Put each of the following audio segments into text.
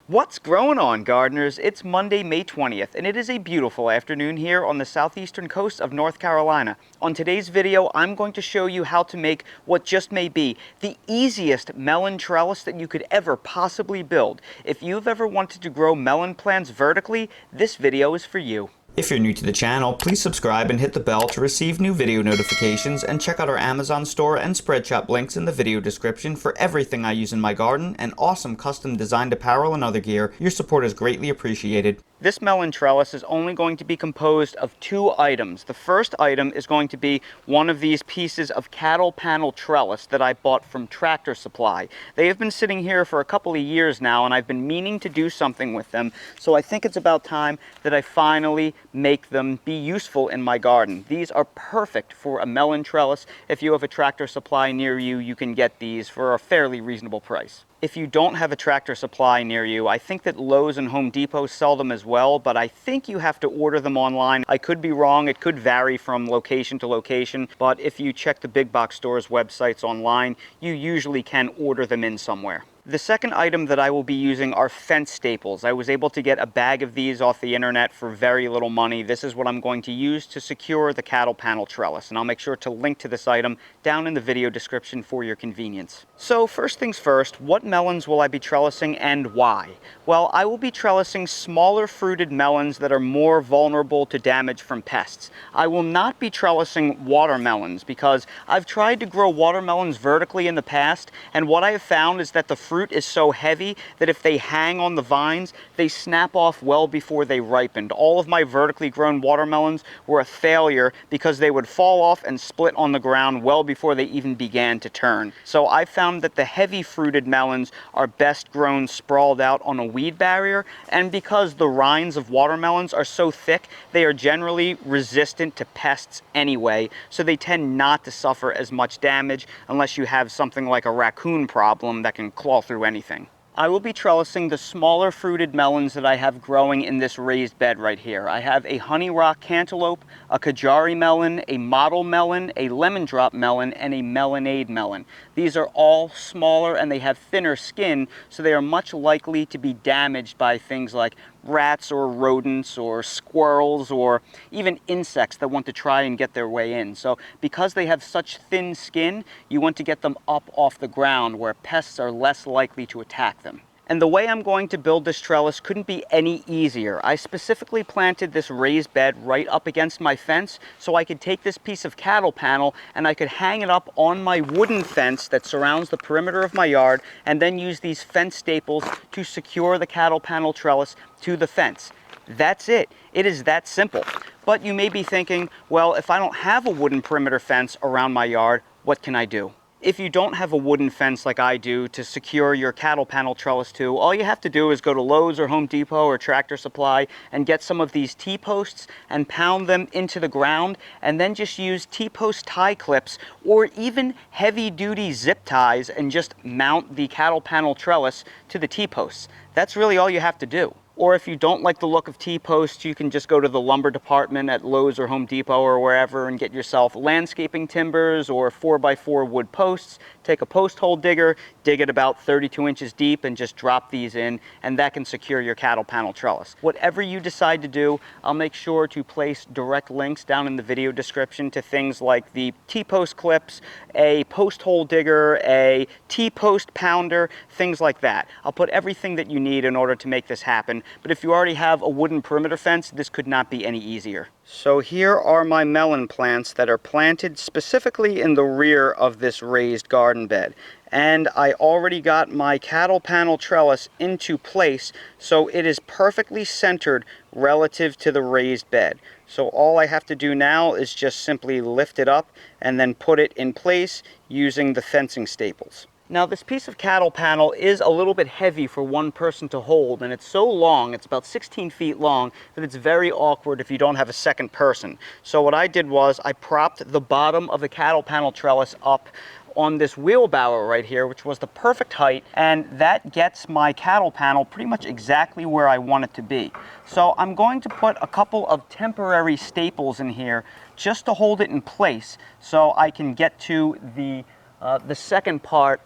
What's growing on, gardeners? It's Monday, May 20th, and it is a beautiful afternoon here on the southeastern coast of North Carolina. On today's video, I'm going to show you how to make what just may be the easiest melon trellis that you could ever possibly build. If you've ever wanted to grow melon plants vertically, this video is for you. If you're new to the channel, please subscribe and hit the bell to receive new video notifications, and check out our Amazon store and Spreadshop links in the video description for everything I use in my garden and awesome custom designed apparel and other gear. Your support is greatly appreciated. This melon trellis is only going to be composed of two items. The first item is going to be one of these pieces of cattle panel trellis that I bought from Tractor Supply. They have been sitting here for a couple of years now, and I've been meaning to do something with them, so I think it's about time that I finally make them be useful in my garden. These are perfect for a melon trellis. If you have a Tractor Supply near you, you can get these for a fairly reasonable price. If you don't have a Tractor Supply near you, I think that Lowe's and Home Depot sell them as well, but I think you have to order them online. I could be wrong. It could vary from location to location, but if you check the big box stores' websites online, you usually can order them in somewhere. The second item that I will be using are fence staples. I was able to get a bag of these off the internet for very little money. This is what I'm going to use to secure the cattle panel trellis, and I'll make sure to link to this item down in the video description for your convenience. So first things first, what melons will I be trellising and why? Well, I will be trellising smaller fruited melons that are more vulnerable to damage from pests. I will not be trellising watermelons because I've tried to grow watermelons vertically in the past, and what I have found is that the fruit is so heavy that if they hang on the vines, they snap off well before they ripened. All of my vertically grown watermelons were a failure because they would fall off and split on the ground well before they even began to turn. So I found that the heavy fruited melons are best grown sprawled out on a weed barrier, and because the rinds of watermelons are so thick, they are generally resistant to pests anyway, so they tend not to suffer as much damage unless you have something like a raccoon problem that can claw through anything. I will be trellising the smaller fruited melons that I have growing in this raised bed right here. I have a honey rock cantaloupe, a Kajari melon, a model melon, a lemon drop melon, and a melonade melon. These are all smaller and they have thinner skin, so they are much likely to be damaged by things like rats or rodents or squirrels or even insects that want to try and get their way in. So because they have such thin skin, you want to get them up off the ground where pests are less likely to attack them. And the way I'm going to build this trellis couldn't be any easier. I specifically planted this raised bed right up against my fence so I could take this piece of cattle panel and I could hang it up on my wooden fence that surrounds the perimeter of my yard, and then use these fence staples to secure the cattle panel trellis to the fence. That's it. It is that simple. But you may be thinking, well, if I don't have a wooden perimeter fence around my yard, what can I do? If you don't have a wooden fence like I do to secure your cattle panel trellis to, all you have to do is go to Lowe's or Home Depot or Tractor Supply and get some of these T-posts and pound them into the ground, and then just use T-post tie clips or even heavy-duty zip ties and just mount the cattle panel trellis to the T-posts. That's really all you have to do. Or if you don't like the look of T-posts, you can just go to the lumber department at Lowe's or Home Depot or wherever and get yourself landscaping timbers or 4x4 wood posts. Take a post hole digger, dig it about 32 inches deep, and just drop these in, and that can secure your cattle panel trellis. Whatever you decide to do, I'll make sure to place direct links down in the video description to things like the T-post clips, a post hole digger, a T-post pounder, things like that. I'll put everything that you need in order to make this happen. But if you already have a wooden perimeter fence, this could not be any easier. So here are my melon plants that are planted specifically in the rear of this raised garden bed. And I already got my cattle panel trellis into place, so it is perfectly centered relative to the raised bed. So all I have to do now is just simply lift it up and then put it in place using the fencing staples. Now this piece of cattle panel is a little bit heavy for one person to hold, and it's so long, it's about 16 feet long, that it's very awkward if you don't have a second person. So what I did was I propped the bottom of the cattle panel trellis up on this wheelbarrow right here, which was the perfect height, and that gets my cattle panel pretty much exactly where I want it to be. So I'm going to put a couple of temporary staples in here just to hold it in place so I can get to the second part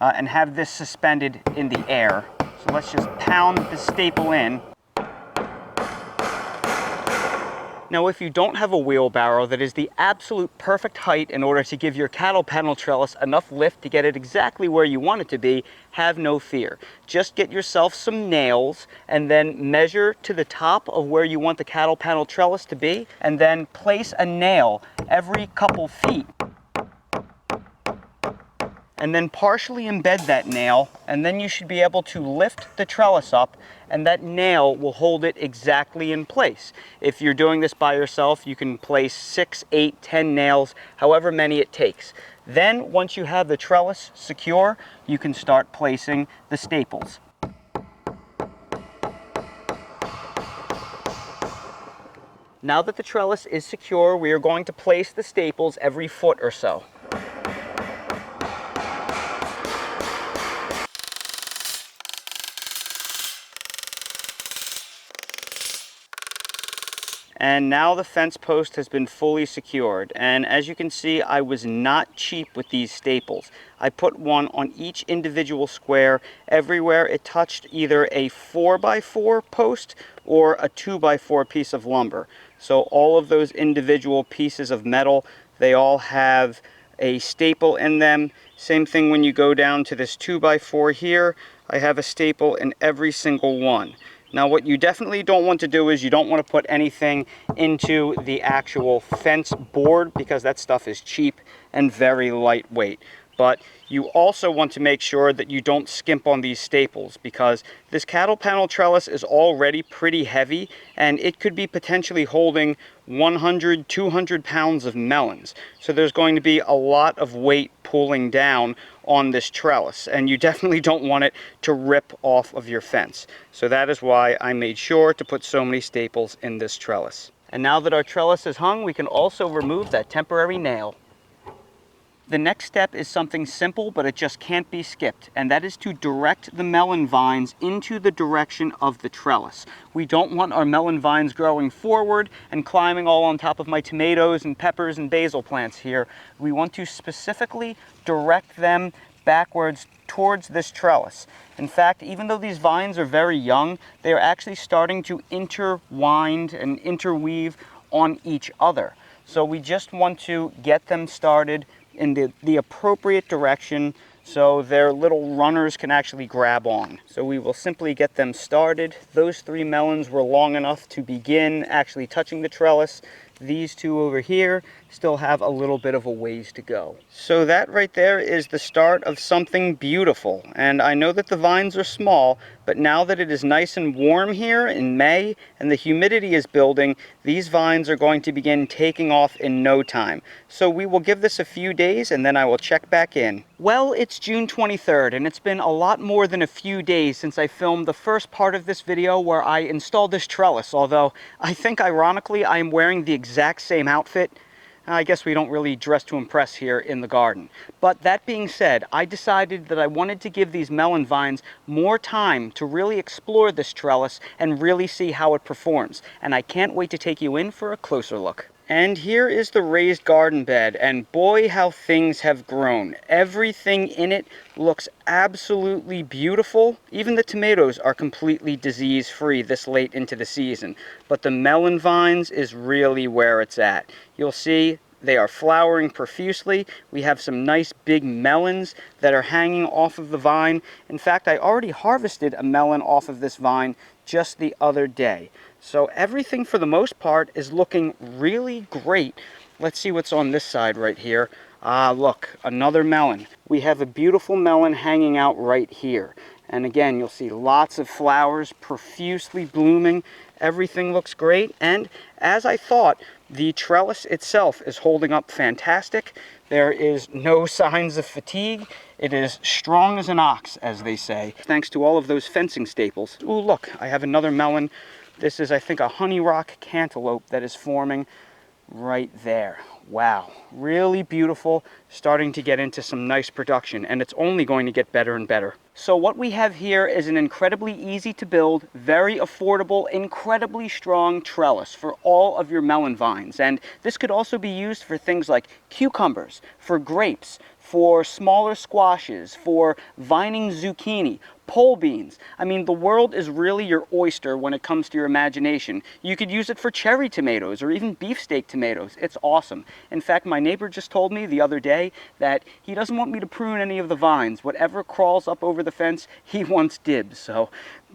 and have this suspended in the air. So let's just pound the staple in. Now, if you don't have a wheelbarrow that is the absolute perfect height in order to give your cattle panel trellis enough lift to get it exactly where you want it to be, have no fear. Just get yourself some nails and then measure to the top of where you want the cattle panel trellis to be, and then place a nail every couple feet. And then partially embed that nail, and then you should be able to lift the trellis up, and that nail will hold it exactly in place. If you're doing this by yourself, you can place 6, 8, 10 nails, however many it takes. Then, once you have the trellis secure, you can start placing the staples. Now that the trellis is secure, we are going to place the staples every foot or so. And now the fence post has been fully secured, and as you can see, I was not cheap with these staples. I put one on each individual square everywhere it touched either a 4x4 post or a 2x4 piece of lumber. So all of those individual pieces of metal, they all have a staple in them. Same thing when you go down to this 2x4 here, I have a staple in every single one. Now, what you definitely don't want to do is you don't want to put anything into the actual fence board, because that stuff is cheap and very lightweight. But you also want to make sure that you don't skimp on these staples, because this cattle panel trellis is already pretty heavy and it could be potentially holding 100, 200 pounds of melons. So there's going to be a lot of weight pulling down on this trellis, and you definitely don't want it to rip off of your fence. So that is why I made sure to put so many staples in this trellis. And now that our trellis is hung, we can also remove that temporary nail. The next step is something simple, but it just can't be skipped, and that is to direct the melon vines into the direction of the trellis. We don't want our melon vines growing forward and climbing all on top of my tomatoes and peppers and basil plants here. We want to specifically direct them backwards towards this trellis. In fact, even though these vines are very young, they are actually starting to intertwine and interweave on each other. So we just want to get them started in the appropriate direction so their little runners can actually grab on. So we will simply get them started. Those 3 melons were long enough to begin actually touching the trellis. These 2 over here still have a little bit of a ways to go. So that right there is the start of something beautiful. And I know that the vines are small, but now that it is nice and warm here in May and the humidity is building, these vines are going to begin taking off in no time. So we will give this a few days and then I will check back in. Well, it's June 23rd, and it's been a lot more than a few days since I filmed the first part of this video where I installed this trellis, although I think ironically I am wearing the exact same outfit. I guess we don't really dress to impress here in the garden. But that being said, I decided that I wanted to give these melon vines more time to really explore this trellis and really see how it performs. And I can't wait to take you in for a closer look. And here is the raised garden bed, and boy, how things have grown. Everything in it looks absolutely beautiful. Even the tomatoes are completely disease-free this late into the season. But the melon vines is really where it's at. You'll see they are flowering profusely. We have some nice big melons that are hanging off of the vine. In fact, I already harvested a melon off of this vine just the other day. So everything for the most part is looking really great. Let's see what's on this side right here. Ah, look, another melon. We have a beautiful melon hanging out right here. And again, you'll see lots of flowers profusely blooming. Everything looks great. And as I thought, the trellis itself is holding up fantastic. There is no signs of fatigue. It is strong as an ox, as they say, thanks to all of those fencing staples. Ooh, look, I have another melon. This is, I think, a honey rock cantaloupe that is forming right there. Wow, really beautiful, starting to get into some nice production, and it's only going to get better and better. So what we have here is an incredibly easy to build, very affordable, incredibly strong trellis for all of your melon vines. And this could also be used for things like cucumbers, for grapes, for smaller squashes, for vining zucchini, pole beans. I mean, the world is really your oyster when it comes to your imagination. You could use it for cherry tomatoes or even beefsteak tomatoes. It's awesome. In fact, my neighbor just told me the other day that he doesn't want me to prune any of the vines. Whatever crawls up over the fence, he wants dibs. So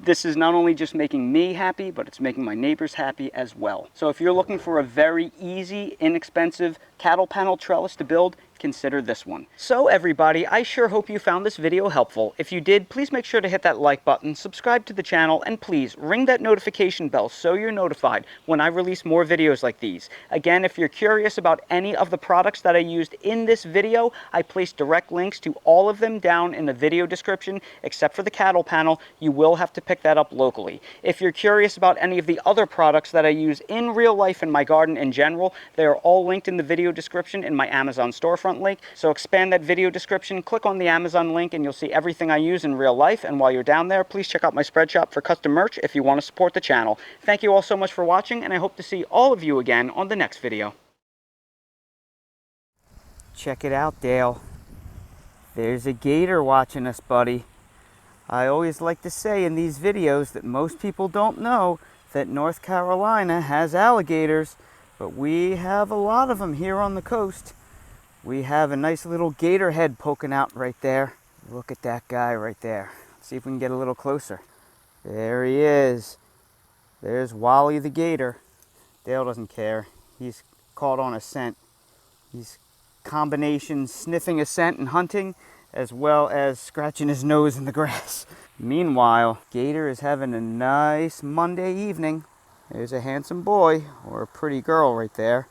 this is not only just making me happy, but it's making my neighbors happy as well. So if you're looking for a very easy, inexpensive cattle panel trellis to build, consider this one. So everybody, I sure hope you found this video helpful. If you did, please make sure to hit that like button, subscribe to the channel, and please ring that notification bell so you're notified when I release more videos like these. Again, if you're curious about any of the products that I used in this video, I placed direct links to all of them down in the video description, except for the cattle panel. You will have to pick that up locally. If you're curious about any of the other products that I use in real life in my garden in general, they are all linked in the video description in my Amazon storefront link. So expand that video description, click on the Amazon link, and you'll see everything I use in real life. And while you're down there, please check out my spread shop for custom merch if you want to support the channel. Thank you all so much for watching, and I hope to see all of you again on the next video. Check it out, Dale. There's a gator watching us, buddy. I always like to say in these videos that most people don't know that North Carolina has alligators, but we have a lot of them here on the coast. We have a nice little gator head poking out right there. Look at that guy right there. Let's see if we can get a little closer. There he is. There's Wally the gator. Dale doesn't care. He's caught on a scent. He's combination sniffing a scent and hunting, as well as scratching his nose in the grass. Meanwhile, Gator is having a nice Monday evening. There's a handsome boy, or a pretty girl right there.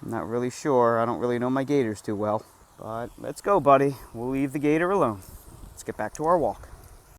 I'm not really sure. I don't really know my gators too well. But let's go, buddy. We'll leave the gator alone. Let's get back to our walk.